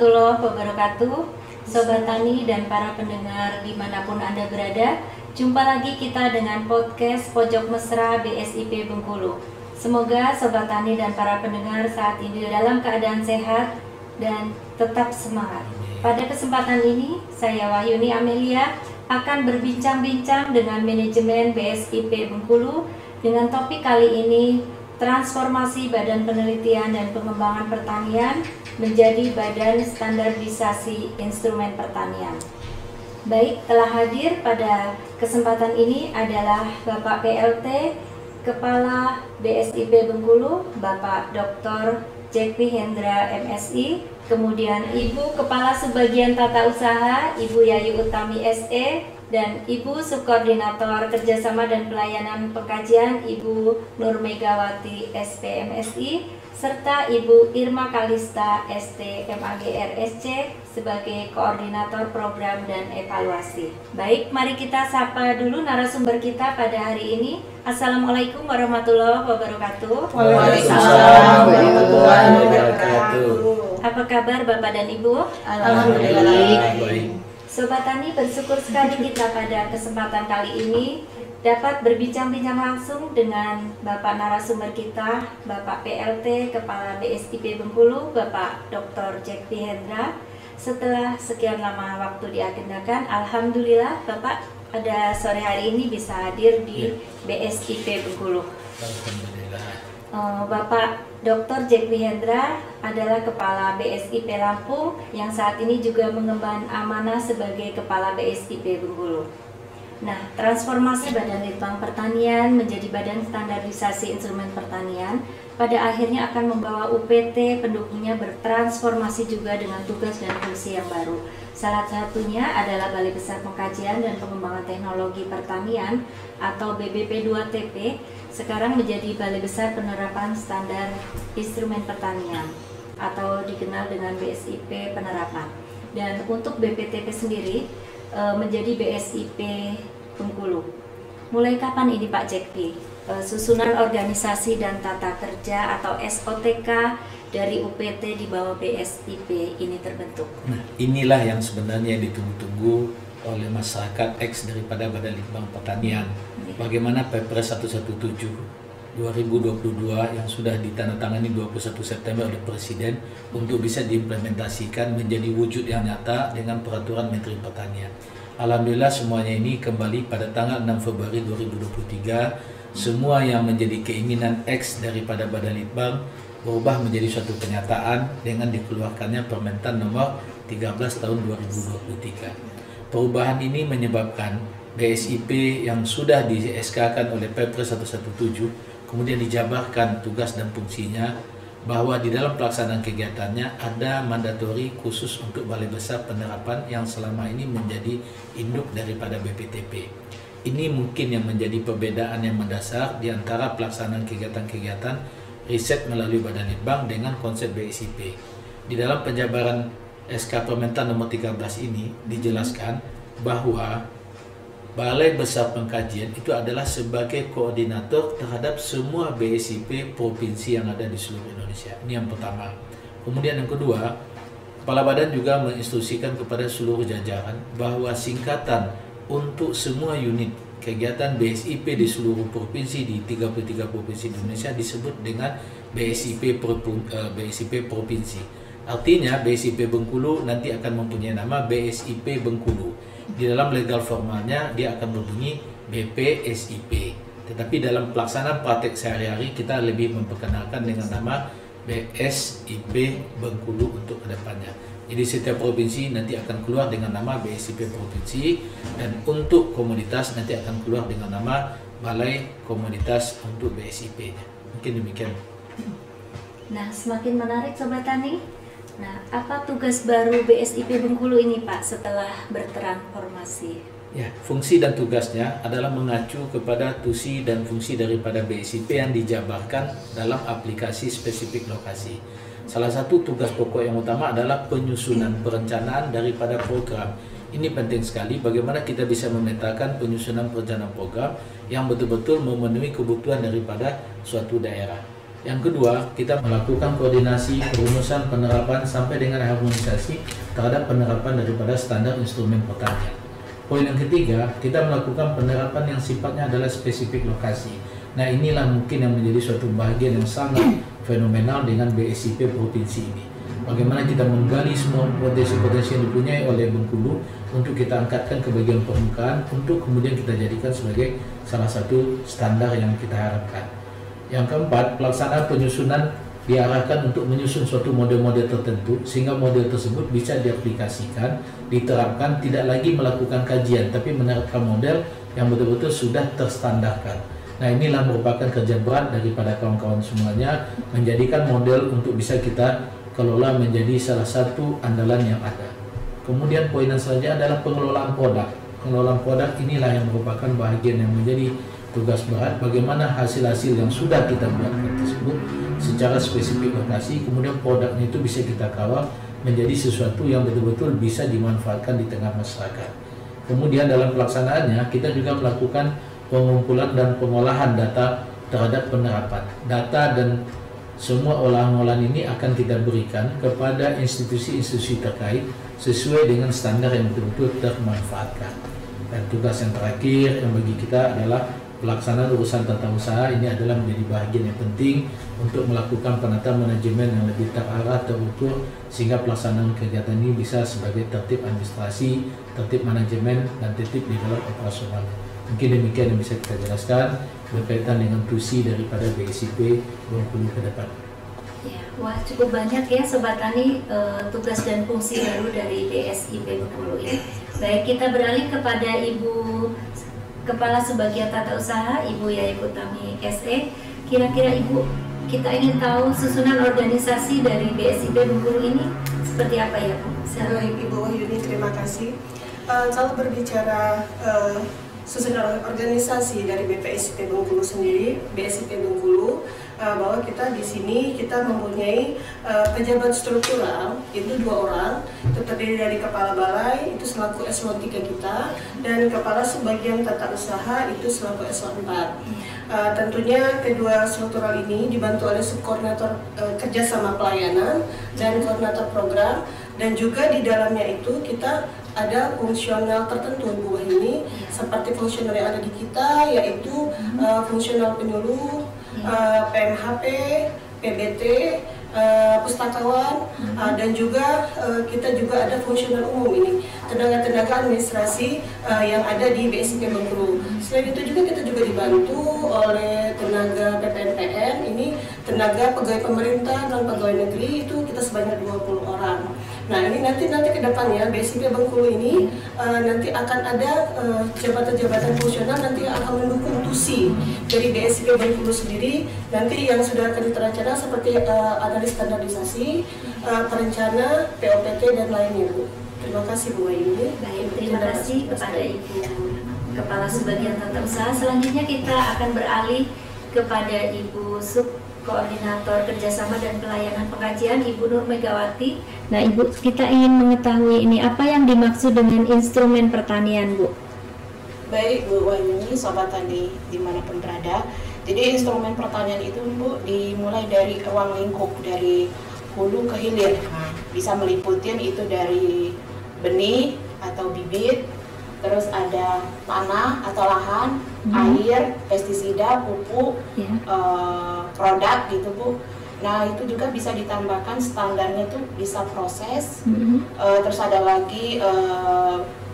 warahmatullahi wabarakatuh. Sobat Tani dan para pendengar dimanapun Anda berada, jumpa lagi kita dengan podcast Pojok Mesra BSIP Bengkulu. Semoga Sobat Tani dan para pendengar saat ini dalam keadaan sehat dan tetap semangat. Pada kesempatan ini, saya Wahyuni Amelia akan berbincang-bincang dengan manajemen BSIP Bengkulu dengan topik kali ini, transformasi Badan Penelitian dan Pengembangan Pertanian menjadi Badan Standarisasi Instrumen Pertanian. Baik, telah hadir pada kesempatan ini adalah Bapak PLT Kepala BSIP Bengkulu, Bapak Dr. Jack P. Hendra MSI, kemudian Ibu Kepala Subbagian Tata Usaha, Ibu Yayu Utami SE, dan Ibu Subkoordinator Kerjasama dan Pelayanan Pengkajian, Ibu Nur Megawati SPMSI, serta Ibu Irma Kalista ST MAGR SC sebagai Koordinator Program dan Evaluasi. Baik, mari kita sapa dulu narasumber kita pada hari ini. Assalamualaikum warahmatullahi wabarakatuh. Waalaikumsalam warahmatullahi wabarakatuh. Apa kabar Bapak dan Ibu? Alhamdulillah. Baik. Sobat Tani, bersyukur sekali kita pada kesempatan kali ini dapat berbincang-bincang langsung dengan Bapak narasumber kita, Bapak PLT Kepala BSIP Bengkulu, Bapak Dr. Jack P. Hendra. Setelah sekian lama waktu diagendakan, alhamdulillah Bapak pada sore hari ini bisa hadir di BSIP Bengkulu. Alhamdulillah. Bapak Dr. Jack P. Hendra adalah Kepala BSIP Lampung yang saat ini juga mengemban amanah sebagai Kepala BSIP Bengkulu. Nah, transformasi Badan Litbang Pertanian menjadi Badan Standarisasi Instrumen Pertanian pada akhirnya akan membawa UPT pendukungnya bertransformasi juga dengan tugas dan fungsi yang baru. Salah satunya adalah Balai Besar Pengkajian dan Pengembangan Teknologi Pertanian atau BBP2TP, sekarang menjadi Balai Besar Penerapan Standar Instrumen Pertanian atau dikenal dengan BSIP Penerapan. Dan untuk BPTP sendiri menjadi BSIP Bengkulu. Mulai kapan ini Pak Jack P? Susunan organisasi dan tata kerja atau SOTK dari UPT di bawah BSIP ini terbentuk. Nah, inilah yang sebenarnya yang ditunggu-tunggu oleh masyarakat X daripada Badan Litbang Pertanian. Bagaimana Perpres 117 2022 yang sudah ditandatangani 21 September oleh Presiden untuk bisa diimplementasikan menjadi wujud yang nyata dengan peraturan Menteri Pertanian. Alhamdulillah semuanya ini kembali pada tanggal 6 Februari 2023. Semua yang menjadi keinginan X daripada Badan Litbang berubah menjadi suatu kenyataan dengan dikeluarkannya Permentan nomor 13 tahun 2023. Perubahan ini menyebabkan BSIP yang sudah di-SK-kan oleh Perpres 117 kemudian dijabarkan tugas dan fungsinya bahwa di dalam pelaksanaan kegiatannya ada mandatori khusus untuk Balai Besar Penerapan yang selama ini menjadi induk daripada BPTP. Ini mungkin yang menjadi perbedaan yang mendasar di antara pelaksanaan kegiatan-kegiatan riset melalui Badan Litbang dengan konsep BSIP. Di dalam penjabaran SK Permentan nomor 13 ini dijelaskan bahwa Balai Besar Pengkajian itu adalah sebagai koordinator terhadap semua BSIP provinsi yang ada di seluruh Indonesia. Ini yang pertama. Kemudian yang kedua, Kepala Badan juga menginstruksikan kepada seluruh jajaran bahwa singkatan untuk semua unit kegiatan BSIP di seluruh provinsi di 33 provinsi di Indonesia disebut dengan BSIP provinsi. Artinya BSIP Bengkulu nanti akan mempunyai nama BSIP Bengkulu. Di dalam legal formalnya dia akan berbunyi BPSIP. Tetapi dalam pelaksanaan praktek sehari-hari kita lebih memperkenalkan dengan nama BSIP Bengkulu untuk kedepannya. Jadi setiap provinsi nanti akan keluar dengan nama BSIP Provinsi, dan untuk komoditas nanti akan keluar dengan nama Balai Komoditas untuk BSIP-nya. Mungkin demikian. Nah, semakin menarik Sobat Tani. Nah, apa tugas baru BSIP Bengkulu ini Pak setelah bertransformasi? Ya, fungsi dan tugasnya adalah mengacu kepada tusi dan fungsi daripada BSIP yang dijabarkan dalam aplikasi spesifik lokasi. Salah satu tugas pokok yang utama adalah penyusunan perencanaan daripada program. Ini penting sekali bagaimana kita bisa memetakan penyusunan perencanaan program yang betul-betul memenuhi kebutuhan daripada suatu daerah. Yang kedua, kita melakukan koordinasi, perumusan, penerapan sampai dengan harmonisasi terhadap penerapan daripada standar instrumen pertanian. Poin yang ketiga, kita melakukan penerapan yang sifatnya adalah spesifik lokasi. Nah, inilah mungkin yang menjadi suatu bagian yang sangat fenomenal dengan BSIP provinsi ini. Bagaimana kita menggali semua potensi-potensi yang dipunyai oleh Bengkulu untuk kita angkatkan ke bagian permukaan untuk kemudian kita jadikan sebagai salah satu standar yang kita harapkan. Yang keempat, pelaksanaan penyusunan diarahkan untuk menyusun suatu model-model tertentu sehingga model tersebut bisa diaplikasikan, diterapkan, tidak lagi melakukan kajian tapi menerapkan model yang betul-betul sudah terstandarkan. Nah, inilah merupakan kerja berat daripada kawan-kawan semuanya menjadikan model untuk bisa kita kelola menjadi salah satu andalan yang ada. Kemudian poin yang selanjutnya adalah pengelolaan produk. Pengelolaan produk inilah yang merupakan bagian yang menjadi tugas berat, bagaimana hasil-hasil yang sudah kita buatkan tersebut secara spesifik lokasi, kemudian produknya itu bisa kita kawal menjadi sesuatu yang betul-betul bisa dimanfaatkan di tengah masyarakat. Kemudian dalam pelaksanaannya kita juga melakukan pengumpulan dan pengolahan data terhadap penerapan. Data dan semua olahan-olahan ini akan kita berikan kepada institusi-institusi terkait sesuai dengan standar yang betul-betul termanfaatkan. Dan tugas yang terakhir yang bagi kita adalah pelaksanaan urusan tata usaha. Ini adalah menjadi bagian yang penting untuk melakukan penata manajemen yang lebih terarah, terukur, sehingga pelaksanaan kegiatan ini bisa sebagai tertib administrasi, tertib manajemen, dan tertib di dalam operasional. Mungkin demikian yang bisa kita jelaskan berkaitan dengan tusi daripada BSIP Bengkulu ke depan. Ya, wah cukup banyak ya Sobat Tani tugas dan fungsi baru dari BSIP Bengkulu ini. Baik, kita beralih kepada Ibu Kepala Subbagian Tata Usaha, Ibu Yaya Utami SE. Kira-kira Ibu, kita ingin tahu susunan organisasi dari BSIP Bengkulu ini seperti apa ya Bu? Baik Ibu Wahyuni, terima kasih. Kalau berbicara susunan organisasi dari BPSIP Bengkulu sendiri, BSIP Bengkulu, bahwa kita di sini kita mempunyai pejabat struktural itu 2 orang, itu terdiri dari kepala balai itu selaku eselon 3 kita, dan kepala subbagian tata usaha itu selaku eselon 4. Tentunya kedua struktural ini dibantu oleh subkoordinator kerjasama pelayanan dan koordinator program, dan juga di dalamnya itu kita ada fungsional tertentu Bu ini, seperti fungsional yang ada di kita, yaitu fungsional penyuluh, PMHP, PBT, pustakawan, dan juga kita juga ada fungsional umum ini, tenaga-tenaga administrasi yang ada di BSIP Bengkulu. Selain itu juga kita juga dibantu oleh tenaga PPNPN, ini tenaga pegawai pemerintah dan pegawai negeri, itu kita sebanyak 20 orang. Nah, ini nanti ke depannya BSIP Bengkulu ini nanti akan ada jabatan-jabatan fungsional nanti yang akan mendukung tusi dari BSIP Bengkulu sendiri, nanti yang sudah akan diterencanakan seperti analis standarisasi, perencana, POPT dan lainnya Bu. Terima kasih Bu Wahyuni. Baik, terima kasih kepada Ibu Kepala Subbagian Tata Usaha. Selanjutnya kita akan beralih kepada Ibu Koordinator Kerjasama dan Pelayanan Pengajian, Ibu Nur Megawati. Nah Ibu, kita ingin mengetahui ini apa yang dimaksud dengan instrumen pertanian Bu? Baik Bu Wahyuni, Sobat Tani dimanapun berada. Jadi instrumen pertanian itu Bu dimulai dari ruang lingkup, dari hulu ke hilir. Nah, bisa meliputi itu dari benih atau bibit, terus ada tanah atau lahan, air, pestisida, pupuk, produk gitu Bu. Nah itu juga bisa ditambahkan standarnya itu bisa proses, terus ada lagi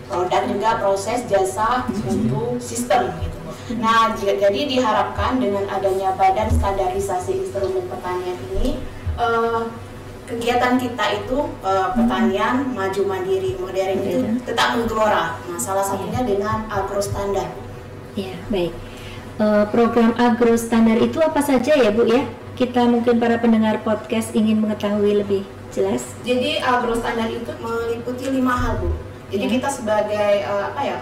produk juga proses, jasa, mutu, sistem gitu Bu. Nah jadi diharapkan dengan adanya Badan Standarisasi Instrumen Pertanian ini, kegiatan kita itu pertanian maju mandiri modern itu tetap menggelora. Nah salah satunya dengan agro standar. Ya baik. Program agro standar itu apa saja ya Bu ya? Kita mungkin para pendengar podcast ingin mengetahui lebih jelas. Jadi agro standar itu meliputi 5 hal Bu. Jadi kita sebagai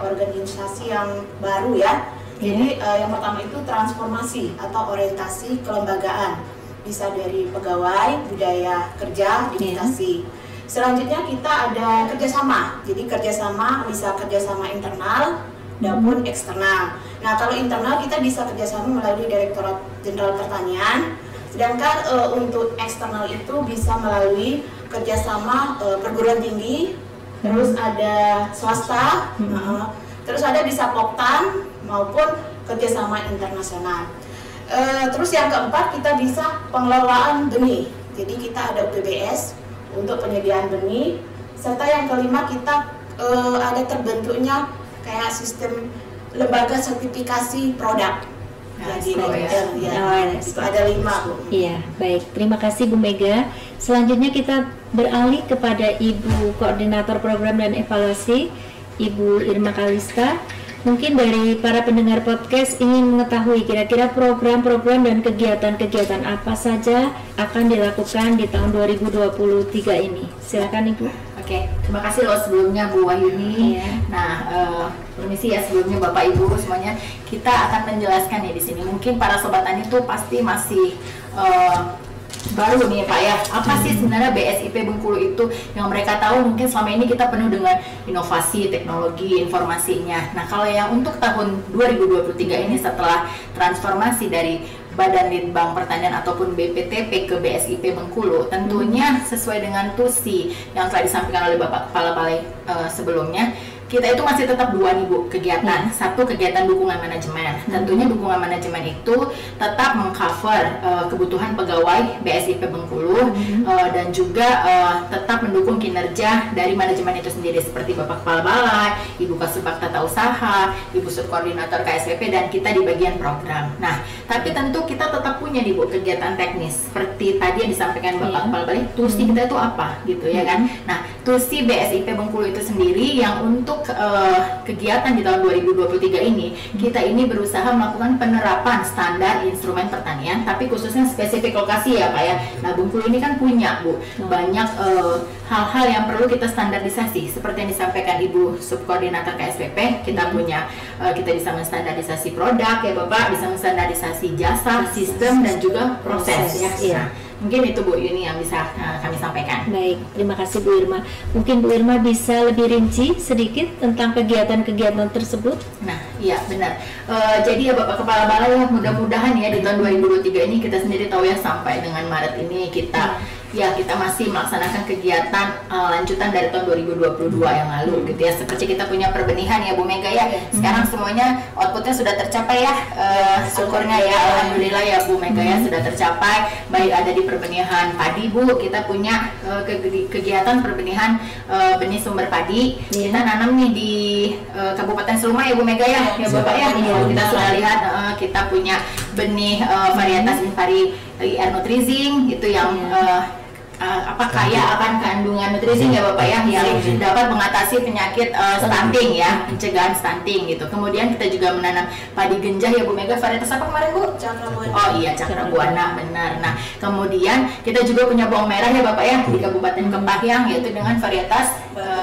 organisasi yang baru ya. Jadi yang pertama itu transformasi atau orientasi kelembagaan. Bisa dari pegawai, budaya kerja, digitasi. Selanjutnya kita ada kerjasama. Jadi kerjasama bisa kerjasama internal maupun eksternal. Nah kalau internal kita bisa kerjasama melalui Direktorat Jenderal Pertanian. Sedangkan untuk eksternal itu bisa melalui kerjasama perguruan tinggi, terus ada swasta, terus ada bisa Poktan maupun kerjasama internasional. Terus yang keempat kita bisa pengelolaan benih. Jadi kita ada UPBS untuk penyediaan benih, serta yang kelima kita ada terbentuknya kayak sistem lembaga sertifikasi produk. Jadi itu ada 5. Iya, baik. Terima kasih Bu Mega. Selanjutnya kita beralih kepada Ibu Koordinator Program dan Evaluasi, Ibu Irma Kalista. Mungkin dari para pendengar podcast ingin mengetahui kira-kira program-program dan kegiatan-kegiatan apa saja akan dilakukan di tahun 2023 ini. Silakan Ibu. Oke, terima kasih loh sebelumnya Bu Wahyuni. Nah, permisi ya sebelumnya Bapak Ibu semuanya. Kita akan menjelaskan ya di sini. Mungkin para sobat tani itu pasti masih baru nih Pak ya, apa sih sebenarnya BSIP Bengkulu itu? Yang mereka tahu mungkin selama ini kita penuh dengan inovasi, teknologi, informasinya. Nah kalau yang untuk tahun 2023 ini setelah transformasi dari Badan Litbang Pertanian ataupun BPTP ke BSIP Bengkulu, tentunya sesuai dengan tusi yang telah disampaikan oleh Bapak Kepala Balai sebelumnya, kita itu masih tetap 2 nih Bu kegiatan. Satu kegiatan dukungan manajemen. Tentunya dukungan manajemen itu tetap mengcover kebutuhan pegawai BSIP Bengkulu dan juga tetap mendukung kinerja dari manajemen itu sendiri seperti Bapak Kepala Balai, Ibu Kasubag Tata Usaha, Ibu Subkoordinator KSPP dan kita di bagian program. Nah, tapi tentu kita tetap punya nih Bu kegiatan teknis seperti tadi yang disampaikan Bapak Kepala Balai. Tusi kita itu apa gitu ya kan? Nah, tusi BSIP Bengkulu itu sendiri yang untuk kegiatan di tahun 2023 ini kita ini berusaha melakukan penerapan standar instrumen pertanian tapi khususnya spesifik lokasi ya Pak ya. Nah Bengkulu ini kan punya Bu banyak hal-hal yang perlu kita standarisasi seperti yang disampaikan Ibu Subkoordinator KSPP. Kita punya kita bisa menstandarisasi produk ya Bapak, bisa menstandarisasi jasa, sistem dan juga proses ya. Nah, mungkin itu Bu Yuni yang bisa kami sampaikan. Baik, terima kasih Bu Irma. Mungkin Bu Irma bisa lebih rinci sedikit tentang kegiatan-kegiatan tersebut. Nah, iya benar. Jadi ya Bapak Kepala Balai ya mudah-mudahan ya di tahun 2023 ini kita sendiri tahu ya sampai dengan Maret ini kita kita masih melaksanakan kegiatan lanjutan dari tahun 2022 yang lalu gitu ya. Seperti kita punya perbenihan ya Bu Mega ya. Sekarang semuanya outputnya sudah tercapai ya. Syukurnya ya alhamdulillah ya Bu Mega ya sudah tercapai. Baik ada di perbenihan padi Bu, kita punya kegiatan perbenihan benih sumber padi. Kita nanam nih di Kabupaten Seluma ya Bu Mega ya. Ya Bapak ya. Kita sudah lihat kita punya benih varietas Invari Air Nutrizing itu yang kaya akan kandungan nutrisi ya Bapak ya yang dapat mengatasi penyakit stunting ya, pencegahan stunting gitu. Kemudian kita juga menanam padi genjah ya Bu Mega, varietas apa kemarin Bu? Cakrabuana. Oh iya Cakrabuana benar. Nah kemudian kita juga punya bawang merah ya Bapak ya di Kabupaten Kempahyang yaitu dengan varietas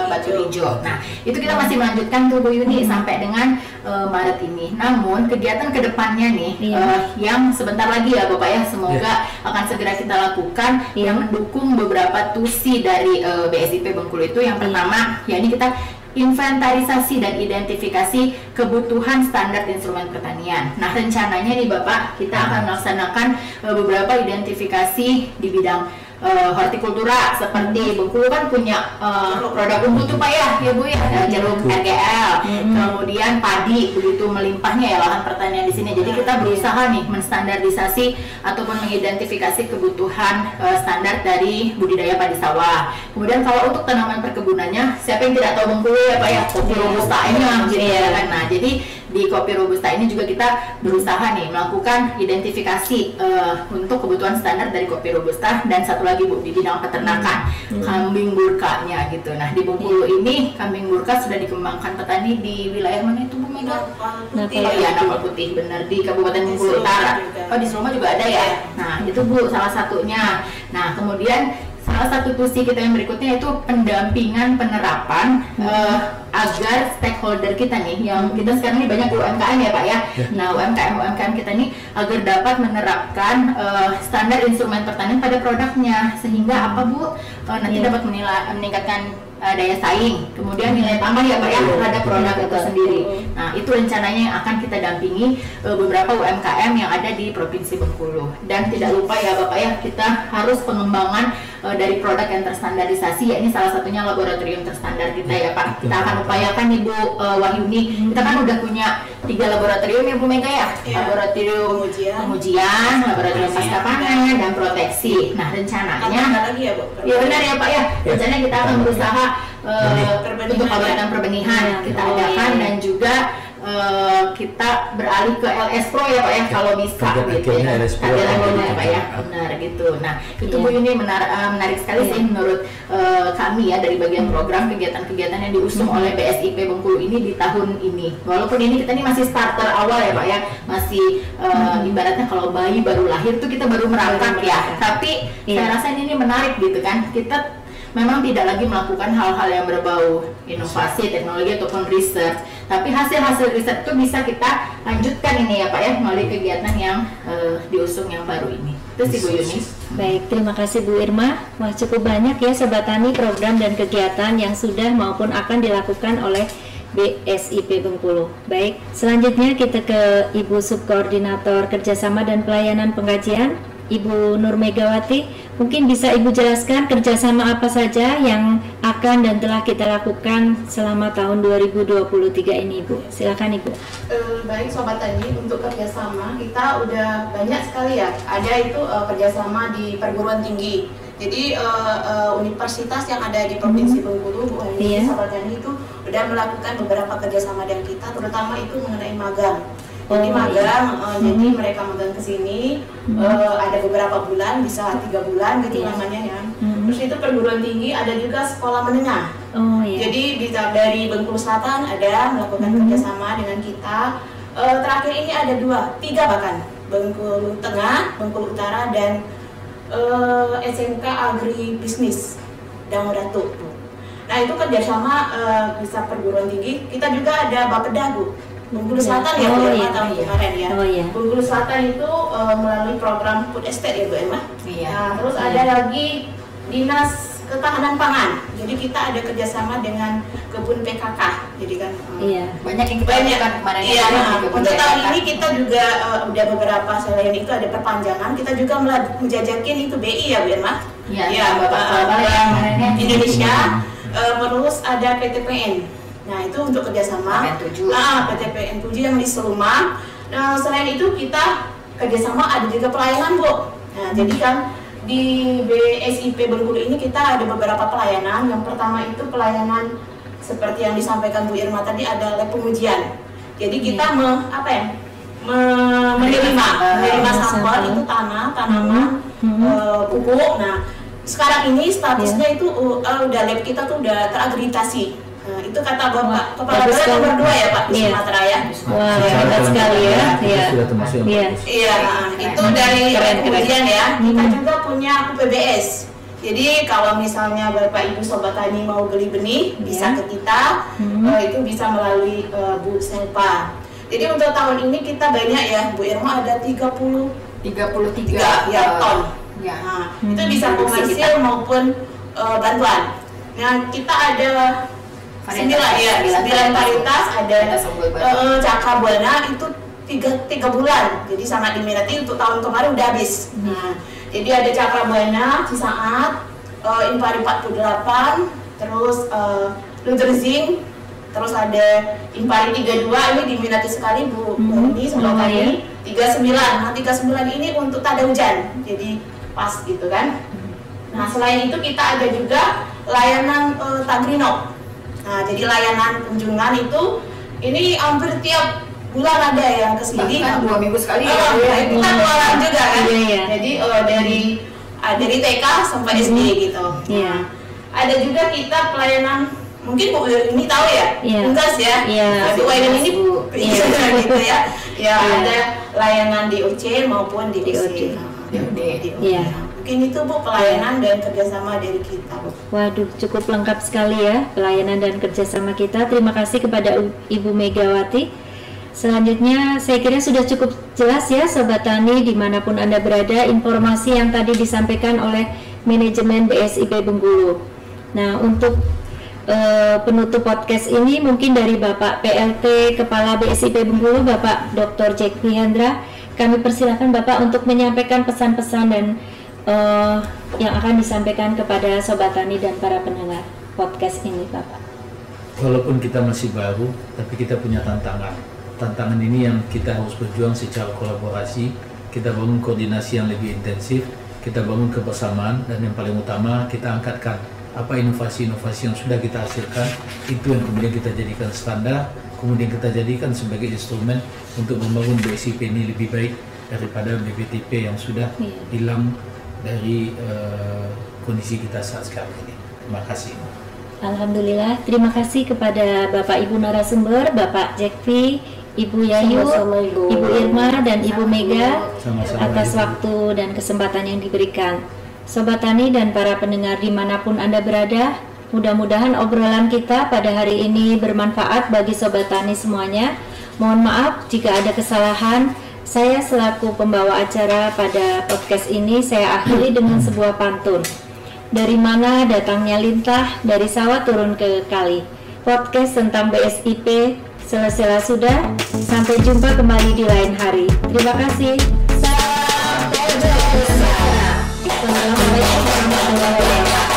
batu hijau. Nah itu kita masih melanjutkan tuh Bu Yuni sampai dengan Maret ini. Namun kegiatan kedepannya nih yang sebentar lagi ya Bapak ya semoga akan segera kita lakukan yang mendukung beberapa tusi dari BSIP Bengkulu itu. Yang pertama ya ini kita inventarisasi dan identifikasi kebutuhan standar instrumen pertanian. Nah rencananya nih Bapak kita akan melaksanakan beberapa identifikasi di bidang hortikultura seperti Bengkulu kan punya produk unggul tuh Pak ya Bu ya, jeruk RGL, kemudian padi begitu melimpahnya ya lahan pertanian di sini. Jadi kita berusaha nih menstandardisasi ataupun mengidentifikasi kebutuhan standar dari budidaya padi sawah. Kemudian kalau untuk tanaman perkebunannya, siapa yang tidak tahu Bengkulu ya Pak ya, kopi robustanya gitu ya kan. Nah jadi di kopi robusta ini juga kita berusaha nih melakukan identifikasi untuk kebutuhan standar dari kopi robusta. Dan satu lagi Bu di bidang peternakan kambing burkanya gitu. Nah di Bengkulu ini kambing burka sudah dikembangkan petani di wilayah mana itu Bu Mega? Oh iya Napal Putih benar di Kabupaten Bengkulu Utara. Oh di Seluma juga ada ya. Nah itu Bu salah satunya. Nah kemudian salah satu tusi kita yang berikutnya itu pendampingan penerapan agar stakeholder kita nih yang kita sekarang ini banyak UMKM ya Pak ya. Nah UMKM kita nih agar dapat menerapkan standar instrumen pertanian pada produknya sehingga apa Bu nanti dapat meningkatkan daya saing, kemudian nilai tambah ya Pak ya terhadap produk itu sendiri. Nah itu rencananya yang akan kita dampingi beberapa UMKM yang ada di Provinsi Bengkulu. Dan tidak lupa ya Bapak ya, kita harus pengembangan dari produk yang terstandarisasi, ya ini salah satunya laboratorium terstandar kita ya Pak. Kita akan upayakan Ibu Wahyuni, kita kan udah punya 3 laboratorium ya Bu Mega ya, laboratorium pengujian, laboratorium pasca panen dan proteksi. Nah rencananya lagi ya Bu? Ya benar ya Pak ya, rencananya kita akan berusaha untuk pembuatan perbenihan kita adakan, dan juga kita beralih ke LS Pro ya Pak ya kalau bisa gitu ya. Ya Pak ya, benar gitu. Nah itu Bu Yuni menarik sekali sih menurut kami ya, dari bagian program kegiatan-kegiatan yang diusung oleh BSIP Bengkulu ini di tahun ini. Walaupun ini kita ini masih starter awal ya Pak ya, masih ibaratnya kalau bayi baru lahir tuh kita baru merangkak ya. Tapi saya rasa ini menarik gitu kan, kita memang tidak lagi melakukan hal-hal yang berbau inovasi, teknologi ataupun research, tapi hasil-hasil riset itu bisa kita lanjutkan ini ya Pak ya melalui kegiatan yang diusung yang baru ini. Itu sih Bu Yuni. Baik, terima kasih Bu Irma. Wah, cukup banyak ya Sobat Tani program dan kegiatan yang sudah maupun akan dilakukan oleh BSIP Bengkulu. Baik, selanjutnya kita ke Ibu Subkoordinator Kerjasama dan Pelayanan Pengkajian, Ibu Nur Megawati. Mungkin bisa Ibu jelaskan kerjasama apa saja yang akan dan telah kita lakukan selama tahun 2023 ini Ibu. Silakan Ibu. Baik Sobat Tani, untuk kerjasama kita udah banyak sekali ya. Ada itu kerjasama di perguruan tinggi. Jadi universitas yang ada di Provinsi Bengkulu, Sobat Tani itu udah melakukan beberapa kerjasama dengan kita, terutama itu mengenai magang. Jadi magang, jadi mereka magang ke sini ada beberapa bulan, bisa 3 bulan gitu namanya ya. Terus itu perguruan tinggi, ada juga sekolah menengah. Jadi bisa dari Bengkulu Selatan ada melakukan kerjasama dengan kita. Terakhir ini ada 3 bahkan, Bengkulu Tengah, Bengkulu Utara, dan SMK Agri Bisnis Dangdatu. Nah itu kerjasama bisa perguruan tinggi. Kita juga ada Bapeda Bu, Bengkulu Selatan ya Bu Emma tahun kemarin ya. Bengkulu Selatan itu melalui program food estate ya Bu Emma. Nah, terus ada lagi Dinas Ketahanan Pangan. Jadi kita ada kerjasama dengan kebun PKK. Jadi kan banyak yang kita lakukan kemarin. Untuk tahun ini kita juga udah beberapa, selain itu ada perpanjangan. Kita juga menjajakin itu BI ya Bu Emma. Bank Indonesia. Terus ada PTPN. Nah itu untuk kerjasama PTPN 7 yang di Seluma. Nah selain itu kita kerjasama ada juga pelayanan Bu. Nah jadi kan di BSIP Bengkulu ini kita ada beberapa pelayanan. Yang pertama itu pelayanan seperti yang disampaikan Bu Irma tadi, ada lab pengujian. Jadi kita menerima sampel itu tanaman, pupuk. Nah sekarang ini statusnya itu udah lab kita tuh udah terakreditasi. Nah, itu kata Bapak Kepala Badan nomor 2 ya Pak di Sumatera ya. Wah, hebat sekali ya. Itu dari kemudian ya. Kita juga punya UPBS. Jadi kalau misalnya Bapak Ibu Sobat Tani mau beli benih, bisa ke kita. Itu bisa melalui Bu Selpa. Jadi untuk tahun ini kita banyak ya, Bu Irma ada 33 ya ton. Nah, itu bisa komersil maupun bantuan. Nah, kita ada 9 varietas, ada Cakabuana itu 3 bulan, jadi sangat diminati. Untuk tahun kemarin udah habis. Nah, jadi ada Cakabuana, Cisaat, Impari 48, terus Luterzing, terus ada Impari 32, ini diminati sekali Bu ini Sobat Tani. 39, nah 39 ini untuk tanda hujan, jadi pas gitu kan. Nah selain itu kita ada juga layanan Tagrino. Nah, jadi layanan kunjungan itu ini hampir tiap bulan ada yang kesini. Bahkan 2 minggu sekali ya. Kita keluaran juga kan. Jadi dari TK sampai SD gitu. Nah, ada juga kita pelayanan, mungkin Bu ini tahu ya, Unggas ya. Bu Wayan ini gitu ya. Ada layanan di OC maupun di OC. Mungkin itu Bu pelayanan dan kerjasama dari kita Bu. Waduh, cukup lengkap sekali ya pelayanan dan kerjasama kita. Terima kasih kepada Ibu Megawati. Selanjutnya saya kira sudah cukup jelas ya Sobat Tani dimanapun Anda berada, informasi yang tadi disampaikan oleh manajemen BSIP Bengkulu. Nah untuk penutup podcast ini mungkin dari Bapak PLT Kepala BSIP Bengkulu, Bapak Dr. Jekvi Hendra. Kami persilakan Bapak untuk menyampaikan pesan-pesan dan yang akan disampaikan kepada Sobat Tani dan para pendengar podcast ini, Bapak. Walaupun kita masih baru, tapi kita punya tantangan. Tantangan ini yang kita harus berjuang secara kolaborasi. Kita bangun koordinasi yang lebih intensif, kita bangun kebersamaan, dan yang paling utama kita angkatkan apa inovasi-inovasi yang sudah kita hasilkan, itu yang kemudian kita jadikan standar, kemudian kita jadikan sebagai instrumen untuk membangun BSIP ini lebih baik daripada BPTP yang sudah hilang dari kondisi kita saat sekarang ini. Terima kasih. Alhamdulillah, terima kasih kepada Bapak Ibu narasumber, Bapak Jekvi, Ibu Yayu, Ibu Irma, dan Ibu Mega atas waktu dan kesempatan yang diberikan. Sobat Tani dan para pendengar dimanapun Anda berada, mudah-mudahan obrolan kita pada hari ini bermanfaat bagi Sobat Tani semuanya. Mohon maaf jika ada kesalahan. Saya selaku pembawa acara pada podcast ini, saya akhiri dengan sebuah pantun. Dari mana datangnya lintah, dari sawah turun ke kali. Podcast tentang BSIP selesai sudah. Sampai jumpa kembali di lain hari. Terima kasih. Sampai jumpa. Assalamualaikum warahmatullahi wabarakatuh.